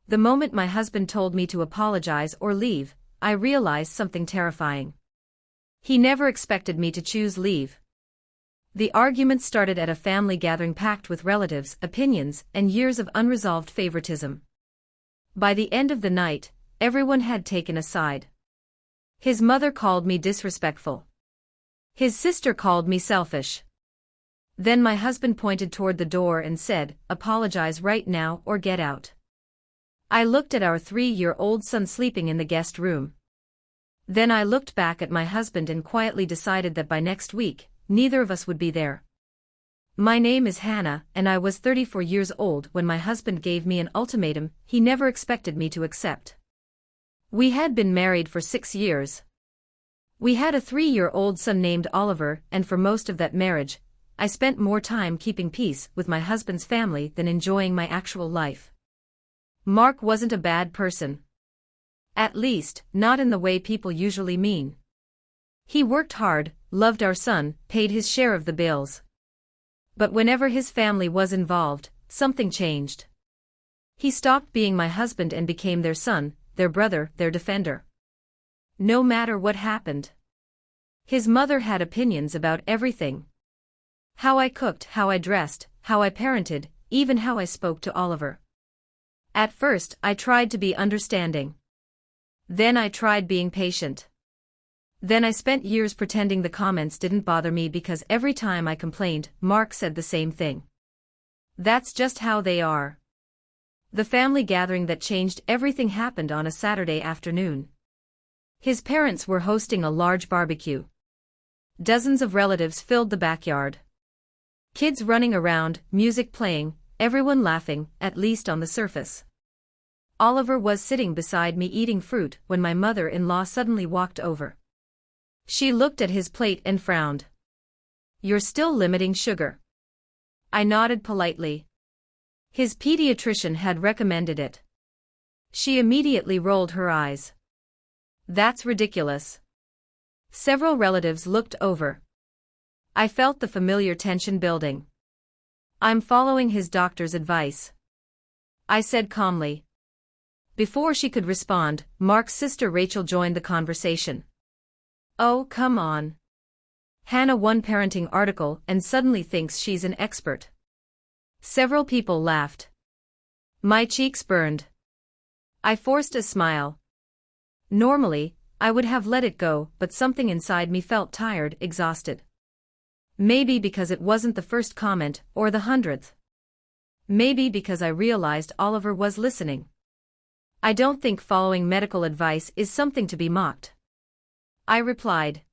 The moment my husband told me to apologize or leave, I realized something terrifying. He never expected me to choose leave. The argument started at a family gathering packed with relatives, opinions, and years of unresolved favoritism. By the end of the night, everyone had taken a side. His mother called me disrespectful. His sister called me selfish. Then my husband pointed toward the door and said, "Apologize right now or get out." I looked at our 3-year-old son sleeping in the guest room. Then I looked back at my husband and quietly decided that by next week, neither of us would be there. My name is Hannah, and I was 34 years old when my husband gave me an ultimatum he never expected me to accept. We had been married for 6 years. We had a 3-year-old son named Oliver, and for most of that marriage, I spent more time keeping peace with my husband's family than enjoying my actual life. Mark wasn't a bad person. At least, not in the way people usually mean. He worked hard, loved our son, paid his share of the bills. But whenever his family was involved, something changed. He stopped being my husband and became their son, their brother, their defender. No matter what happened. His mother had opinions about everything. How I cooked, how I dressed, how I parented, even how I spoke to Oliver. At first, I tried to be understanding. Then I tried being patient. Then I spent years pretending the comments didn't bother me because every time I complained, Mark said the same thing. That's just how they are. The family gathering that changed everything happened on a Saturday afternoon. His parents were hosting a large barbecue. Dozens of relatives filled the backyard. Kids running around, music playing, everyone laughing, at least on the surface. Oliver was sitting beside me eating fruit when my mother-in-law suddenly walked over. She looked at his plate and frowned. "You're still limiting sugar." I nodded politely. His pediatrician had recommended it. She immediately rolled her eyes. "That's ridiculous." Several relatives looked over. I felt the familiar tension building. "I'm following his doctor's advice," I said calmly. Before she could respond, Mark's sister Rachel joined the conversation. "Oh, come on. Hannah won parenting article and suddenly thinks she's an expert." Several people laughed. My cheeks burned. I forced a smile. Normally, I would have let it go, but something inside me felt tired, exhausted. Maybe because it wasn't the first comment, or the 100th. Maybe because I realized Oliver was listening. "I don't think following medical advice is something to be mocked," I replied.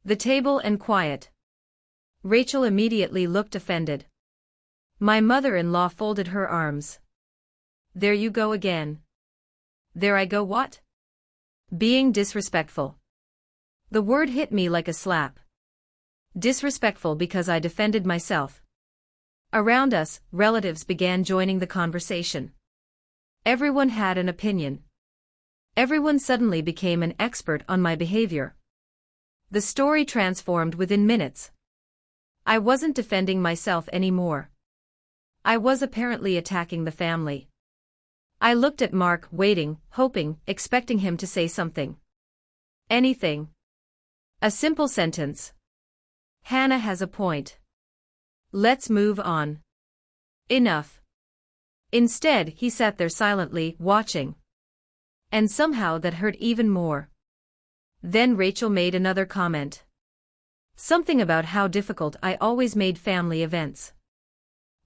The table and quiet. Rachel immediately looked offended. My mother-in-law folded her arms. "There you go again." "There I go what?" "Being disrespectful." The word hit me like a slap. Disrespectful because I defended myself. Around us, relatives began joining the conversation. Everyone had an opinion. Everyone suddenly became an expert on my behavior. The story transformed within minutes. I wasn't defending myself anymore. I was apparently attacking the family. I looked at Mark, waiting, hoping, expecting him to say something. Anything. A simple sentence. "Hannah has a point. Let's move on. Enough." Instead, he sat there silently, watching. And somehow that hurt even more. Then Rachel made another comment. Something about how difficult I always made family events.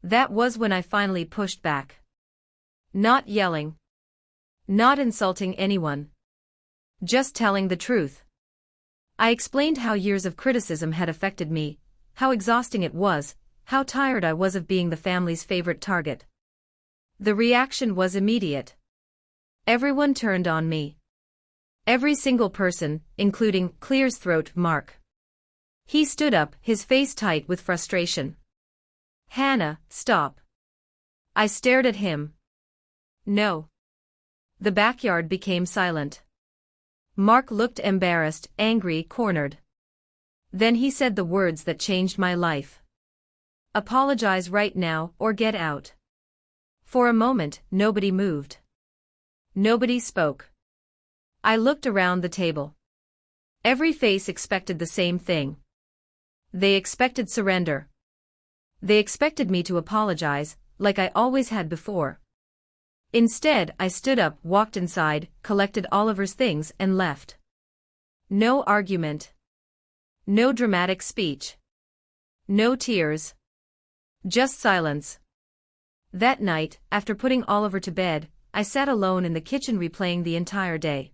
That was when I finally pushed back. Not yelling. Not insulting anyone. Just telling the truth. I explained how years of criticism had affected me, how exhausting it was, how tired I was of being the family's favorite target. The reaction was immediate. Everyone turned on me. Every single person, including clear's throat Mark. He stood up, his face tight with frustration. "Hannah, stop." I stared at him. "No." The backyard became silent. Mark looked embarrassed, angry, cornered. Then he said the words that changed my life. "Apologize right now or get out." For a moment, nobody moved. Nobody spoke. I looked around the table. Every face expected the same thing. They expected surrender. They expected me to apologize, like I always had before. Instead, I stood up, walked inside, collected Oliver's things, and left. No argument. No dramatic speech. No tears. Just silence. That night, after putting Oliver to bed, I sat alone in the kitchen replaying the entire day.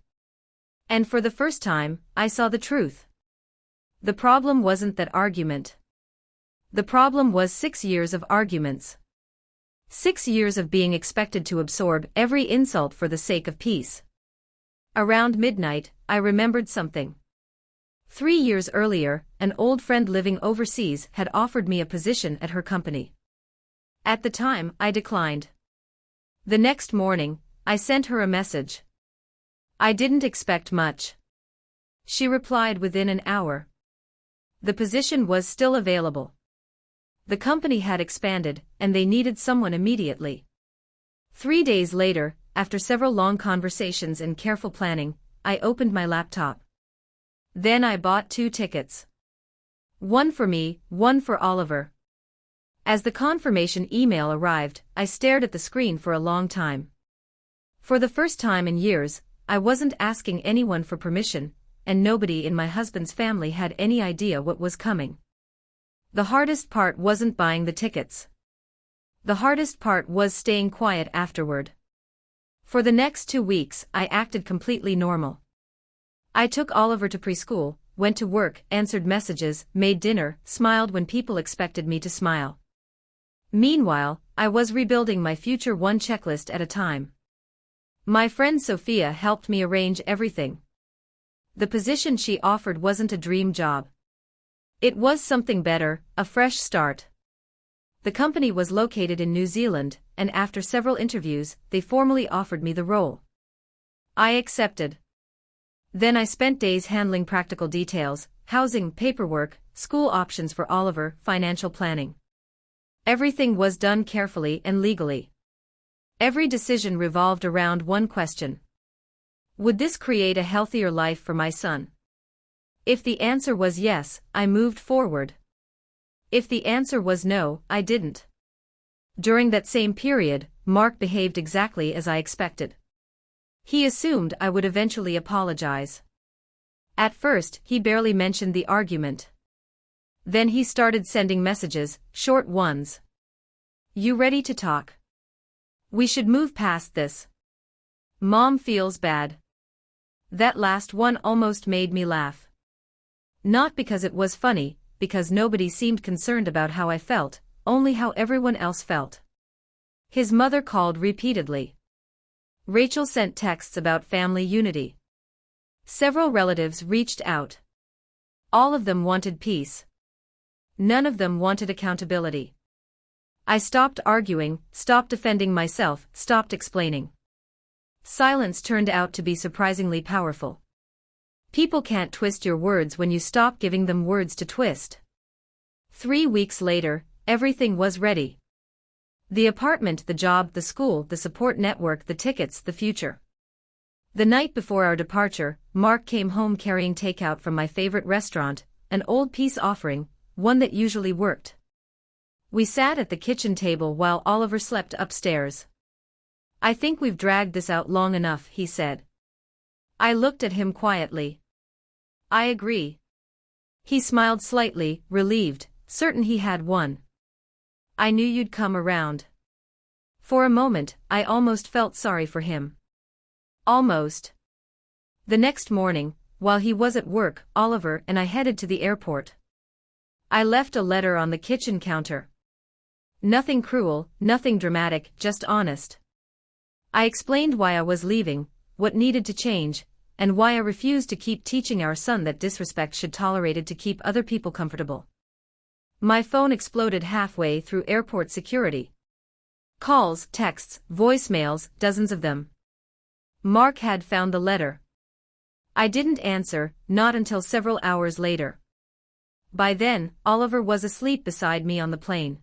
And for the first time, I saw the truth. The problem wasn't that argument. The problem was 6 years of arguments. 6 years of being expected to absorb every insult for the sake of peace. Around midnight, I remembered something. 3 years earlier, an old friend living overseas had offered me a position at her company. At the time, I declined. The next morning, I sent her a message. I didn't expect much. She replied within an hour. The position was still available. The company had expanded, and they needed someone immediately. 3 days later, after several long conversations and careful planning, I opened my laptop. Then I bought 2 tickets. One for me, one for Oliver. As the confirmation email arrived, I stared at the screen for a long time. For the first time in years, I wasn't asking anyone for permission, and nobody in my husband's family had any idea what was coming. The hardest part wasn't buying the tickets. The hardest part was staying quiet afterward. For the next 2 weeks, I acted completely normal. I took Oliver to preschool, went to work, answered messages, made dinner, smiled when people expected me to smile. Meanwhile, I was rebuilding my future one checklist at a time. My friend Sophia helped me arrange everything. The position she offered wasn't a dream job. It was something better, a fresh start. The company was located in New Zealand, and after several interviews, they formally offered me the role. I accepted. Then I spent days handling practical details, housing, paperwork, school options for Oliver, financial planning. Everything was done carefully and legally. Every decision revolved around one question. Would this create a healthier life for my son? If the answer was yes, I moved forward. If the answer was no, I didn't. During that same period, Mark behaved exactly as I expected. He assumed I would eventually apologize. At first, he barely mentioned the argument. Then he started sending messages, short ones. You ready to talk? We should move past this. Mom feels bad. That last one almost made me laugh. Not because it was funny, because nobody seemed concerned about how I felt, only how everyone else felt. His mother called repeatedly. Rachel sent texts about family unity. Several relatives reached out. All of them wanted peace. None of them wanted accountability. I stopped arguing, stopped defending myself, stopped explaining. Silence turned out to be surprisingly powerful. People can't twist your words when you stop giving them words to twist. 3 weeks later, everything was ready. The apartment, the job, the school, the support network, the tickets, the future. The night before our departure, Mark came home carrying takeout from my favorite restaurant, an old peace offering, one that usually worked. We sat at the kitchen table while Oliver slept upstairs. I think we've dragged this out long enough, he said. I looked at him quietly. I agree. He smiled slightly, relieved, certain he had won. I knew you'd come around. For a moment, I almost felt sorry for him. Almost. The next morning, while he was at work, Oliver and I headed to the airport. I left a letter on the kitchen counter. Nothing cruel, nothing dramatic, just honest. I explained why I was leaving, what needed to change, and why I refused to keep teaching our son that disrespect should be tolerated to keep other people comfortable. My phone exploded halfway through airport security. Calls, texts, voicemails, dozens of them. Mark had found the letter. I didn't answer, not until several hours later. By then, Oliver was asleep beside me on the plane.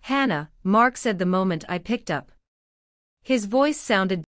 Hannah, Mark said the moment I picked up. His voice sounded